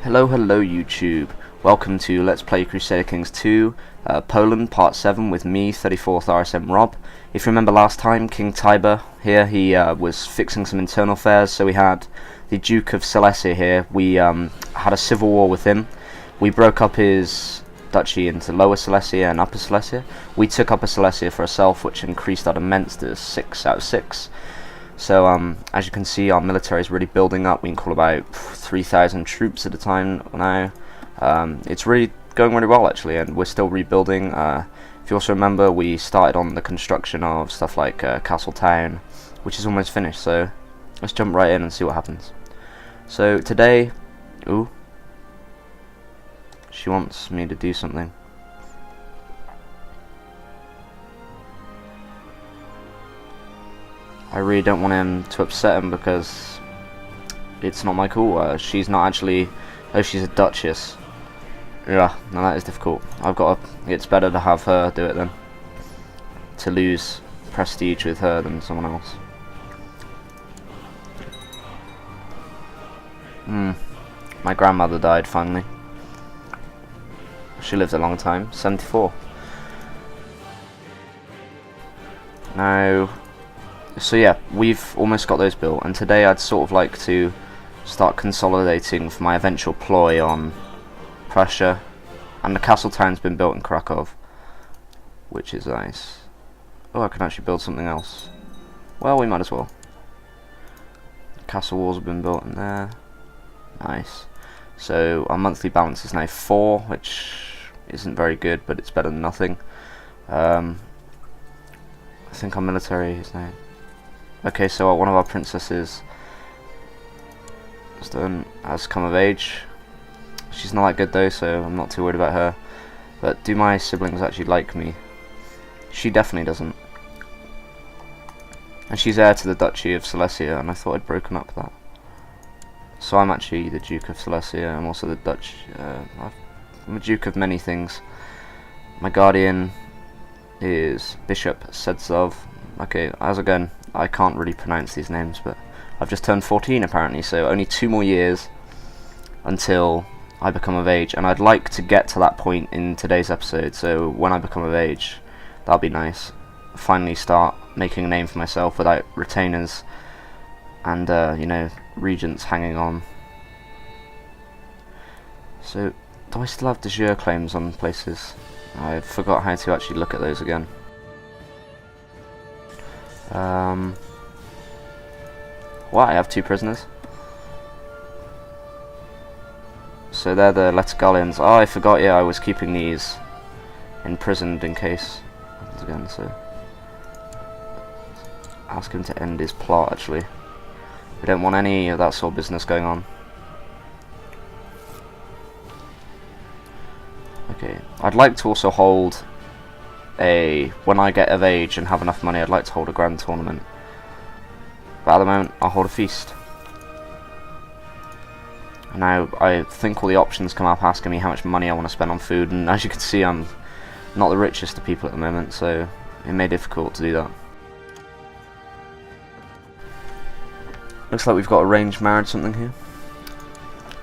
Hello YouTube. Welcome to Let's Play Crusader Kings 2, Poland, Part 7 with me, 34th RSM Rob. If you remember last time, King Tiber here, he was fixing some internal affairs, so we had the Duke of Silesia here. We had a civil war with him. We broke up his duchy into Lower Silesia and Upper Silesia. We took Upper Silesia for ourselves, which increased our immense to 6 out of 6. So as you can see, our military is really building up. We can call about 3,000 troops at a time now. It's really going really well actually, and we're still rebuilding. If you also remember, we started on the construction of stuff like Castle Town, which is almost finished. So let's jump right in and see what happens. So today, ooh, she wants me to do something. I really don't want him to upset him because it's not my call. She's not actually. Oh, she's a duchess. Yeah, now that is difficult. It's better to have her do it then. To lose prestige with her than someone else. My grandmother died finally. She lived a long time, 74. Now. So yeah, we've almost got those built, and today I'd sort of like to start consolidating for my eventual ploy on Prussia, and the castle town's been built in Krakow, which is nice. Oh, I can actually build something else. Well, we might as well. Castle walls have been built in there. Nice. So our monthly balance is now 4, which isn't very good, but it's better than nothing. I think our military is now. Okay, so one of our princesses has come of age. She's not that good though, so I'm not too worried about her. But do my siblings actually like me? She definitely doesn't. And she's heir to the Duchy of Silesia, and I thought I'd broken up that. So I'm actually the Duke of Silesia. I'm also the Dutch. I'm a Duke of many things. My guardian is Bishop Sedzov. Okay, as again, I can't really pronounce these names, but I've just turned 14 apparently, so only 2 more years until I become of age, and I'd like to get to that point in today's episode. So when I become of age, that'll be nice. Finally start making a name for myself without retainers and you know, regents hanging on. So do I still have de jure claims on places? I forgot how to actually look at those again. What? I have 2 prisoners. So they're the Letgalians. Oh, I forgot. Yeah, I was keeping these imprisoned in case happens again. So ask him to end his plot. Actually, we don't want any of that sort of business going on. Okay, I'd like to also hold when I get of age and have enough money, I'd like to hold a grand tournament. But at the moment, I'll hold a feast. And now I think all the options come up asking me how much money I want to spend on food, and as you can see, I'm not the richest of people at the moment, so it may be difficult to do that. Looks like we've got arranged marriage something here.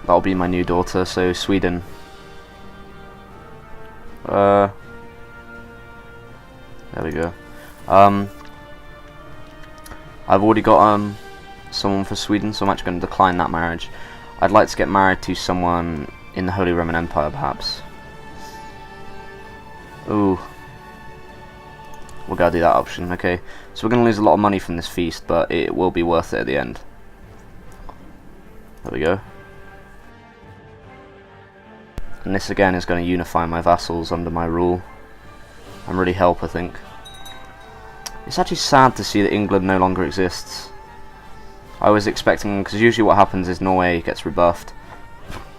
That'll be my new daughter, so Sweden. There we go. I've already got someone for Sweden, so I'm actually going to decline that marriage. I'd like to get married to someone in the Holy Roman Empire, perhaps. Ooh. We're going to do that option, okay. So we're going to lose a lot of money from this feast, but it will be worth it at the end. There we go. And this again is going to unify my vassals under my rule. And really help, I think. It's actually sad to see that England no longer exists. I was expecting, because usually what happens is Norway gets rebuffed,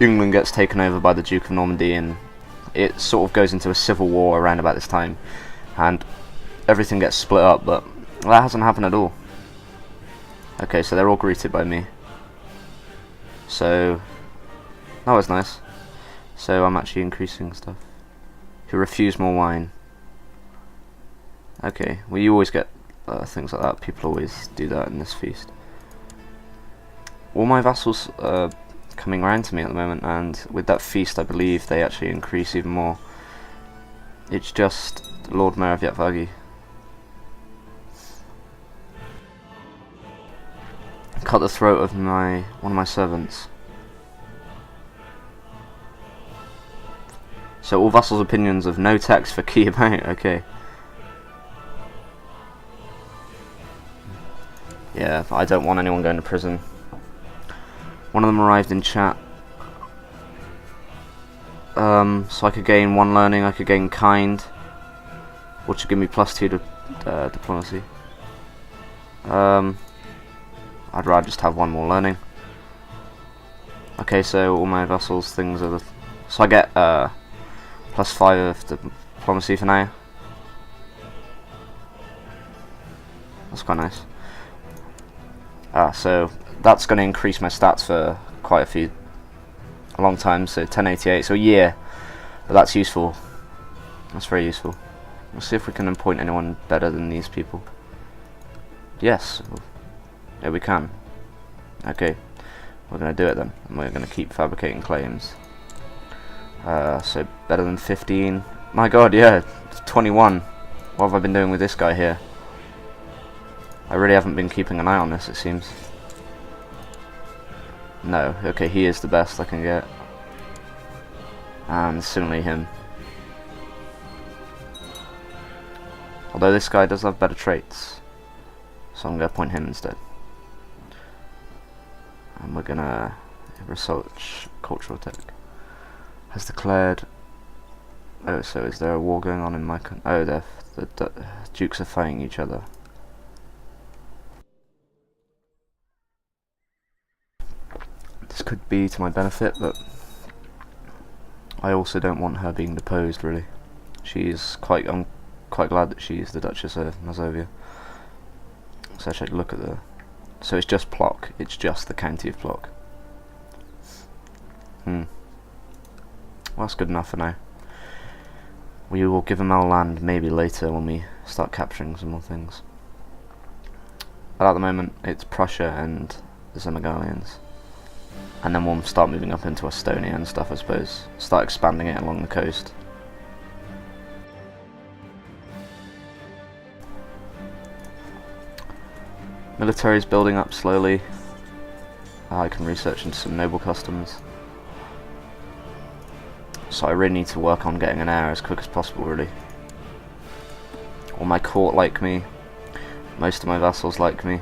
England gets taken over by the Duke of Normandy, and it sort of goes into a civil war around about this time, and everything gets split up, but that hasn't happened at all. Okay, so they're all greeted by me. So, that was nice. So I'm actually increasing stuff. To refuse more wine. Okay, well you always get things like that. People always do that in this feast. All my vassals coming around to me at the moment, and with that feast I believe they actually increase even more. It's just Lord Mayor of Yatvagi. Cut the throat of one of my servants. So all vassals' opinions of no tax for key amount, okay. Yeah, I don't want anyone going to prison. One of them arrived in chat. So I could gain 1 learning, I could gain kind, which would give me +2 to diplomacy. I'd rather just have 1 more learning. Okay, so all my vassals things are so I get +5 of diplomacy for now. That's quite nice. So that's going to increase my stats for quite a long time, so 1088, so a year, but that's useful. That's very useful. We'll see if we can appoint anyone better than these people. Yes, yeah, we can. Okay, we're going to do it then, and we're going to keep fabricating claims. So better than 15. My god, yeah, 21. What have I been doing with this guy here? I really haven't been keeping an eye on this, it seems. No, okay, he is the best I can get. And similarly him. Although this guy does have better traits. So I'm going to appoint him instead. And we're going to research cultural tech. Has declared... Oh, so is there a war going on in my country? Oh, the dukes are fighting each other. This could be to my benefit, but I also don't want her being deposed, really. I'm quite glad that she's the Duchess of Mazovia. So I should look at so it's just Plock, it's just the county of Plock. Well, that's good enough for now. We will give them our land maybe later when we start capturing some more things. But at the moment, it's Prussia and the Zemegalians. And then we'll start moving up into Estonia and stuff, I suppose. Start expanding it along the coast. Military's building up slowly. I can research into some noble customs. So I really need to work on getting an heir as quick as possible, really. All my court like me. Most of my vassals like me.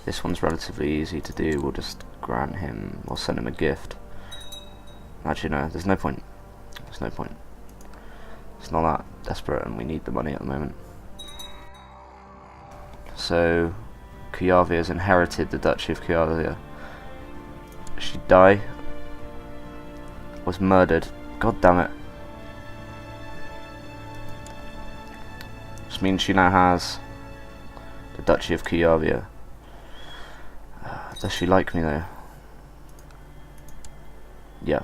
This one's relatively easy to do. We'll just grant him, or send him a gift. Actually, no, there's no point. There's no point. It's not that desperate, and we need the money at the moment. So, Kuyavia has inherited the Duchy of Kuyavia. She died. Was murdered. God damn it. Which means she now has the Duchy of Kuyavia. Does she like me though? Yeah.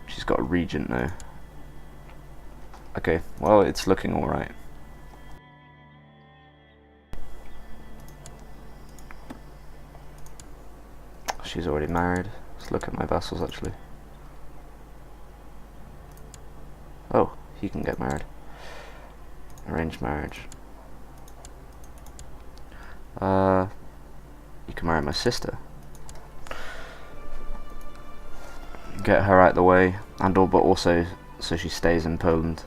She's got a regent now. Okay, well, it's looking alright. She's already married. Let's look at my vassals actually. Oh, he can get married. Arranged marriage. You can marry my sister. Get her out the way, and but also so she stays in Poland.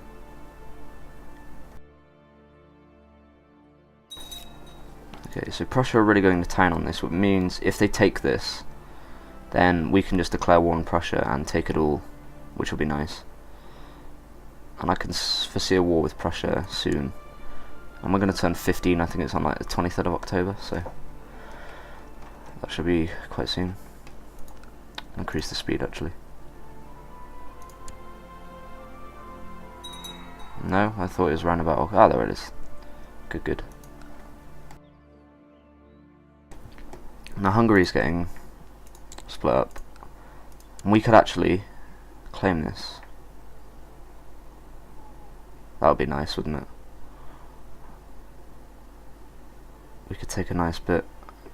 Okay, so Prussia are really going to town on this, which means if they take this, then we can just declare war on Prussia and take it all, which will be nice. And I can foresee a war with Prussia soon. And we're going to turn 15, I think it's on like the 23rd of October, so that should be quite soon. Increase the speed actually. No, I thought it was round about. Ah, there it is. Good, good. Now Hungary's getting split up. And we could actually claim this. That would be nice, wouldn't it? We could take a nice bit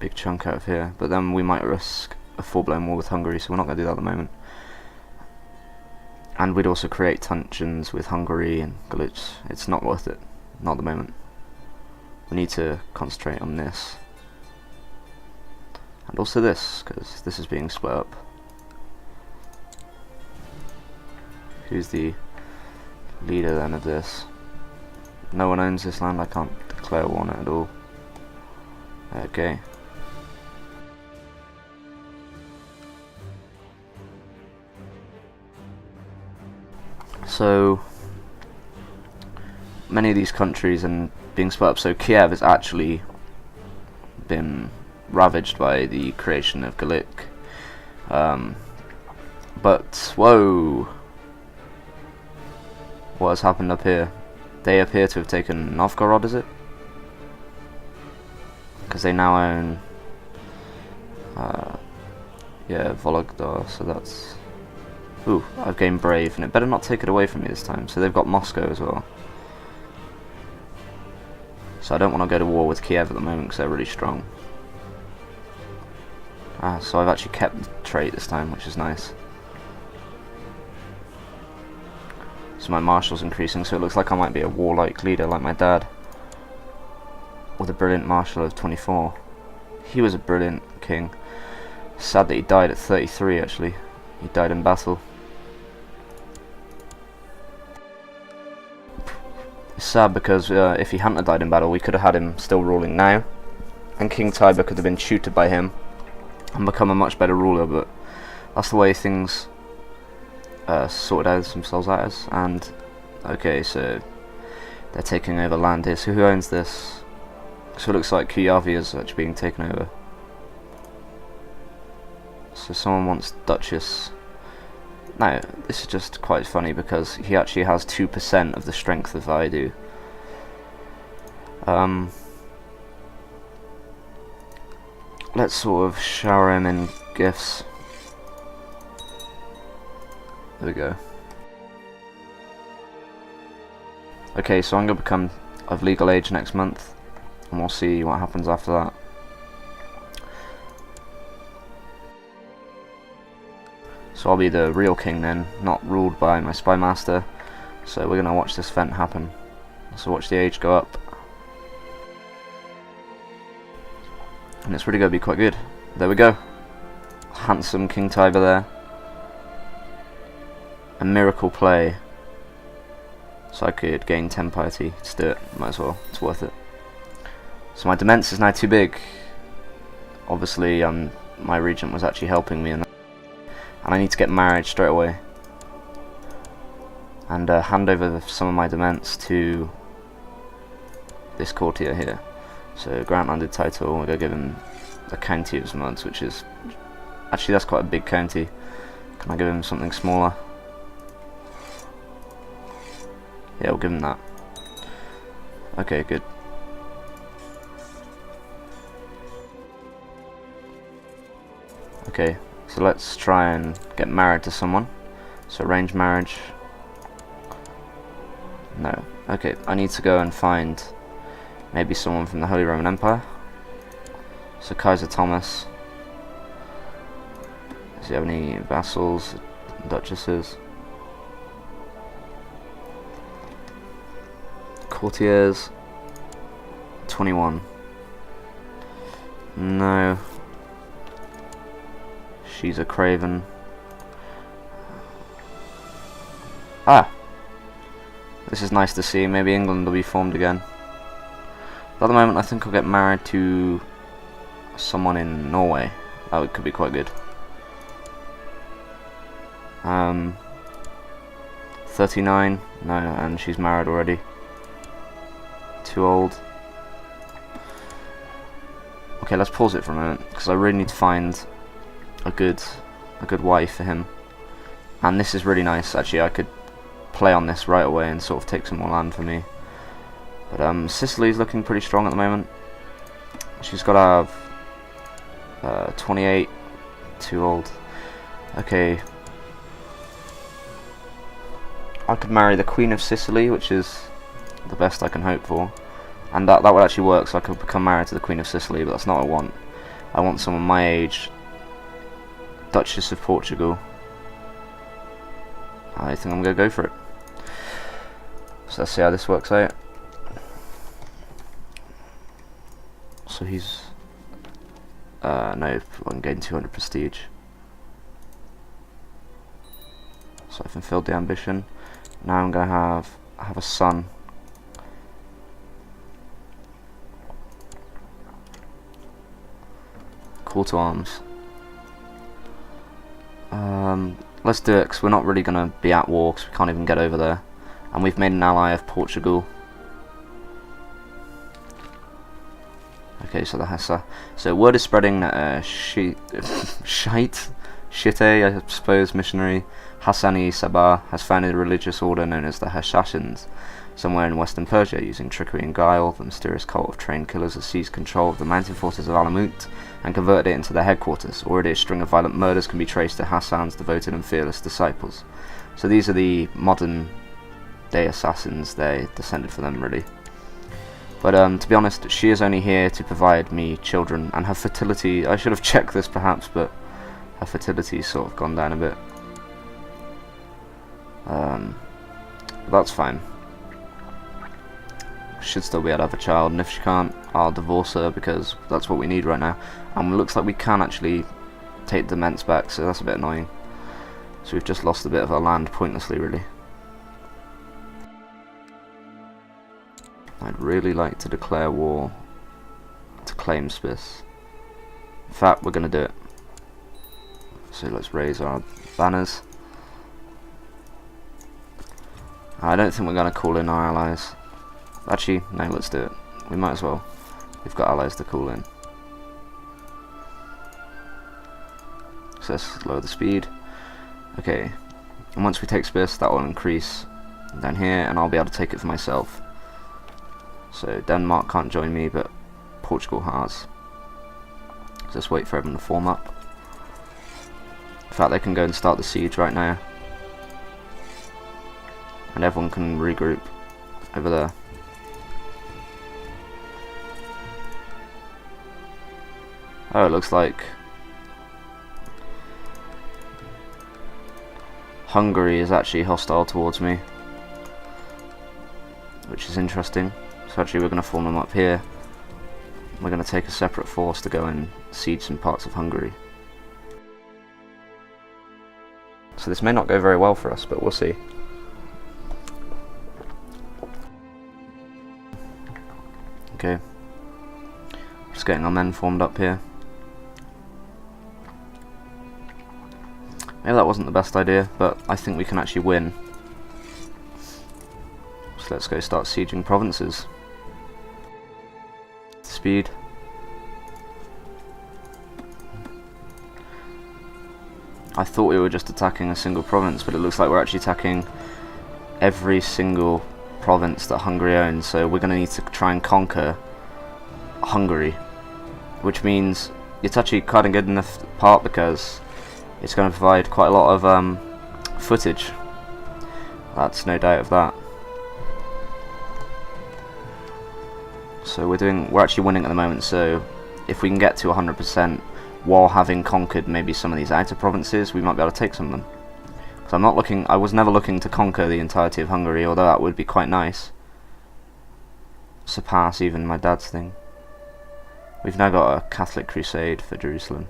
big chunk out of here, but then we might risk a full-blown war with Hungary, so we're not going to do that at the moment. And we'd also create tensions with Hungary and Galicia. It's not worth it, not at the moment. We need to concentrate on this. And also this, because this is being split up. Who's the leader then of this? No one owns this land, I can't declare war on it at all. Okay. So many of these countries and being split up, so Kiev has actually been ravaged by the creation of Galicia. But whoa, what has happened up here? They appear to have taken Novgorod, is it? Because they now own yeah, Vologda, so that's... Ooh, I've gained Brave, and it better not take it away from me this time. So they've got Moscow as well. So I don't want to go to war with Kiev at the moment because they're really strong. Ah, so I've actually kept the trait this time, which is nice. So my marshal's increasing, so it looks like I might be a warlike leader like my dad. With a brilliant marshal of 24. He was a brilliant king. Sad that he died at 33 actually. He died in battle. It's sad because if he hadn't died in battle, we could have had him still ruling now. And King Tiber could have been tutored by him and become a much better ruler, but that's the way things sorted out themselves out as. And okay, so they're taking over land here. So who owns this? So it looks like Kuyavia is actually being taken over. So someone wants Duchess. Now, this is just quite funny because he actually has 2% of the strength of I do. Let's sort of shower him in gifts. There we go. Okay, so I'm going to become of legal age next month, and we'll see what happens after that. So I'll be the real king then, not ruled by my spy master. So we're going to watch this event happen. So watch the age go up. And it's really going to be quite good. There we go. Handsome King Tiber there. A miracle play. So I could gain 10 piety. Let's do it. Might as well. It's worth it. So my demence is now too big. Obviously, my regent was actually helping me in that. And I need to get married straight away. And hand over some of my demence to this courtier here. So grant landed title, we're going to give him the county of Smuds, which is... Actually that's quite a big county. Can I give him something smaller? Yeah, we'll give him that. Okay, good. Okay, so let's try and get married to someone. So arrange marriage. No. Okay, I need to go and find maybe someone from the Holy Roman Empire. So Kaiser Thomas. Does he have any vassals, duchesses? Courtiers. 21. No. She's a craven. Ah! This is nice to see. Maybe England will be formed again. At the moment I think I'll get married to someone in Norway. That could be quite good. 39? No, and she's married already. Too old. Okay, let's pause it for a moment, because I really need to find a good wife for him. And this is really nice, actually. I could play on this right away and sort of take some more land for me. But Sicily's looking pretty strong at the moment. She's got to have 28. Too old. Okay. I could marry the Queen of Sicily, which is the best I can hope for. And that would actually work, so I could become married to the Queen of Sicily, but that's not what I want. I want someone my age. Duchess of Portugal. I think I'm going to go for it. So let's see how this works out. So he's... no, I'm getting 200 prestige. So I fulfilled the ambition. Now I'm going to have a son. Call to arms. Let's do it, because we're not really going to be at war, because we can't even get over there. And we've made an ally of Portugal. Okay, so the Hessa. So word is spreading that Shite, I suppose, missionary Hassani Sabah has founded a religious order known as the Hashashins, somewhere in western Persia. Using trickery and guile, the mysterious cult of trained killers has seized control of the mountain forces of Alamut and converted it into their headquarters. Already a string of violent murders can be traced to Hassan's devoted and fearless disciples. So these are the modern day assassins. They descended from them, really. But to be honest, she is only here to provide me children, and her fertility, I should have checked this perhaps, but her fertility's sort of gone down a bit. That's fine. Should still be able to have a child, and if she can't, I'll divorce her, because that's what we need right now. And it looks like we can actually take the Ments back, so that's a bit annoying. So we've just lost a bit of our land pointlessly, really. I'd really like to declare war to claim Spiss. In fact, we're going to do it. So let's raise our banners. I don't think we're going to call in our allies. Actually, no, let's do it. We might as well. We've got allies to call in. So let's lower the speed. Okay. And once we take Spiss, that will increase down here, and I'll be able to take it for myself. So Denmark can't join me, but Portugal has. So let's wait for everyone to form up. In fact, they can go and start the siege right now. And everyone can regroup over there. Oh, it looks like Hungary is actually hostile towards me, which is interesting. So actually we're going to form them up here. We're going to take a separate force to go and siege some parts of Hungary. So this may not go very well for us, but we'll see. Okay. Just getting our men formed up here. Maybe that wasn't the best idea, but I think we can actually win. So let's go start sieging provinces. Speed. I thought we were just attacking a single province, but it looks like we're actually attacking every single province that Hungary owns, so we're going to need to try and conquer Hungary, which means it's actually quite a good enough part because it's going to provide quite a lot of footage. That's no doubt of that. So we're actually winning at the moment, so if we can get to 100% while having conquered maybe some of these outer provinces, we might be able to take some of them. Because I was never looking to conquer the entirety of Hungary, although that would be quite nice. Surpass even my dad's thing. We've now got a Catholic crusade for Jerusalem.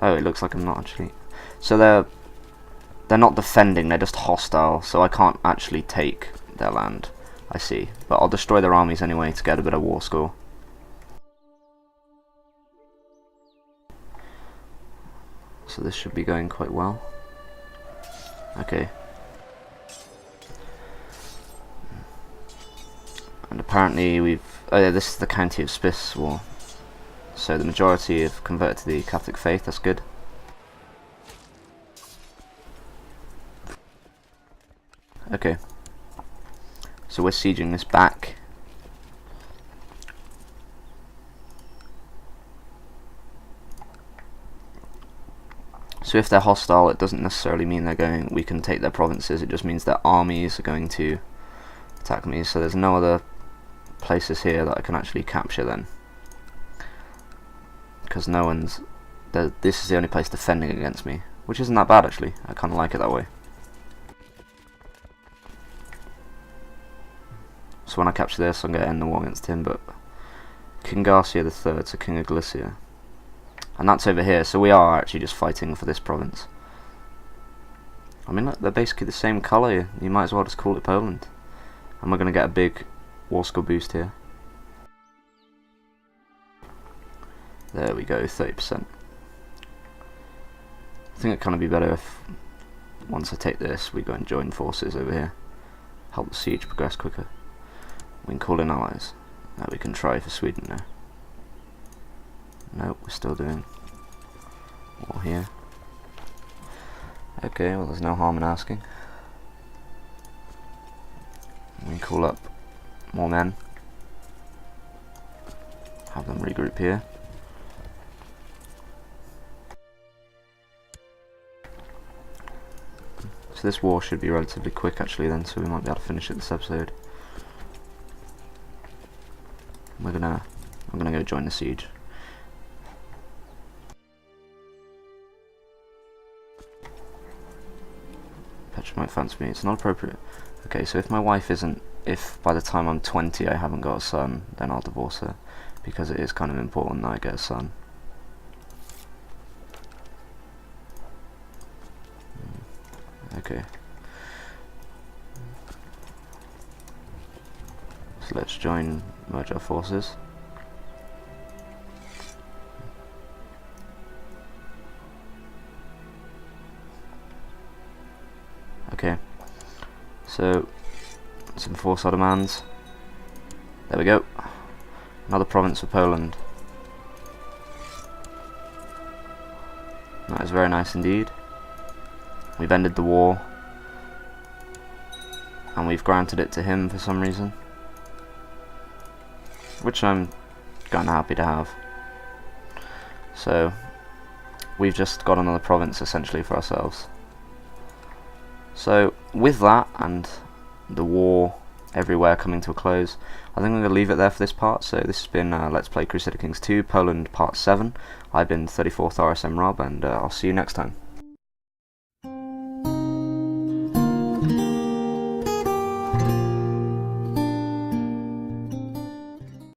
Oh, it looks like I'm not actually. So they're not defending, they're just hostile, so I can't actually take their land. I see. But I'll destroy their armies anyway to get a bit of war score. So this should be going quite well. Okay. And apparently oh yeah, this is the county of Spiss war. So the majority have converted to the Catholic faith, that's good. Okay. So we're sieging this back. So if they're hostile, it doesn't necessarily mean we can take their provinces, it just means their armies are going to attack me. So there's no other places here that I can actually capture then. because no one's... This is the only place defending against me, which isn't that bad actually. I kind of like it that way. So when I capture this, I'm going to end the war against him, but King Garcia III to King of Galicia. And that's over here, so we are actually just fighting for this province. I mean, look, they're basically the same colour, you might as well just call it Poland. And we're going to get a big war score boost here. There we go, 30%. I think it'd kind of be better if, once I take this, we go and join forces over here. Help the siege progress quicker. We can call in allies. Now we can try for Sweden now. Nope, we're still doing war here. Okay, well there's no harm in asking. We can call up more men. Have them regroup here. So this war should be relatively quick actually then, so we might be able to finish it this episode. I'm gonna go join the siege. Petra might fancy me, it's not appropriate. Okay, so if my wife isn't, if by the time I'm 20 I haven't got a son, then I'll divorce her, because it is kind of important that I get a son. Okay. So let's merge our forces. Okay. So let's enforce our demands. There we go. Another province for Poland. That is very nice indeed. We've ended the war, and we've granted it to him for some reason, which I'm kinda happy to have. So we've just got another province essentially for ourselves. So with that and the war everywhere coming to a close, I think I'm going to leave it there for this part. So this has been Let's Play Crusader Kings 2 Poland Part 7. I've been 34th RSM Rob, and I'll see you next time.